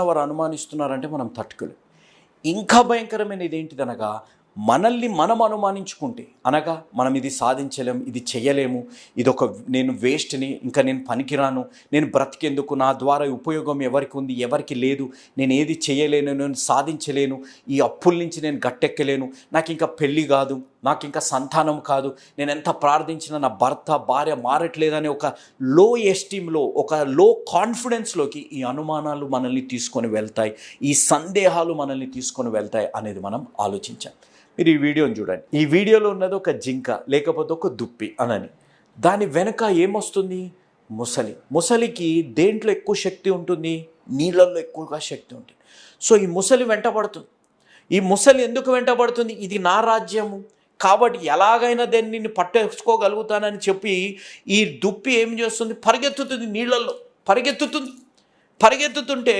వారు అనుమానిస్తున్నారంటే మనం తట్టుకోలేం. ఇంకా భయంకరమైనది ఏంటిదనగా మనల్ని మనం అనుమానించుకుంటే, అనగా మనం ఇది సాధించలేము, ఇది చెయ్యలేము, ఇదొక నేను వేస్ట్ని, ఇంకా నేను పనికిరాను, నేను బ్రతికేందుకు, నా ద్వారా ఉపయోగం ఎవరికి ఉంది ఎవరికి లేదు, నేను ఏది చేయలేను, నేను సాధించలేను, ఈ అప్పుల నుంచి నేను గట్టెక్కలేను, నాకు ఇంకా పెళ్ళి కాదు, నాకు ఇంకా సంతానం కాదు, నేను ఎంత ప్రార్థించినా నా భర్త భార్య మారట్లేదనే ఒక లో ఎస్టీమ్లో, ఒక లో కాన్ఫిడెన్స్లోకి ఈ అనుమానాలు మనల్ని తీసుకొని వెళ్తాయి, ఈ సందేహాలు మనల్ని తీసుకొని వెళ్తాయి అనేది మనం ఆలోచించాం. మీరు ఈ వీడియోని చూడండి. ఈ వీడియోలో ఉన్నది ఒక జింక లేకపోతే ఒక దుప్పి అనని, దాని వెనక ఏమొస్తుంది? ముసలికి దేంట్లో ఎక్కువ శక్తి ఉంటుంది? నీళ్ళల్లో ఎక్కువగా శక్తి ఉంటుంది. సో ఈ ముసలి వెంటబడుతుంది. ఈ ముసలి ఎందుకు వెంటబడుతుంది? ఇది నా రాజ్యము కాబట్టి ఎలాగైనా దాన్ని పట్టేసుకోగలుగుతానని చెప్పి ఈ దుప్పి ఏం చేస్తుంది? పరిగెత్తుతుంది, నీళ్ళల్లో పరిగెత్తుతుంటే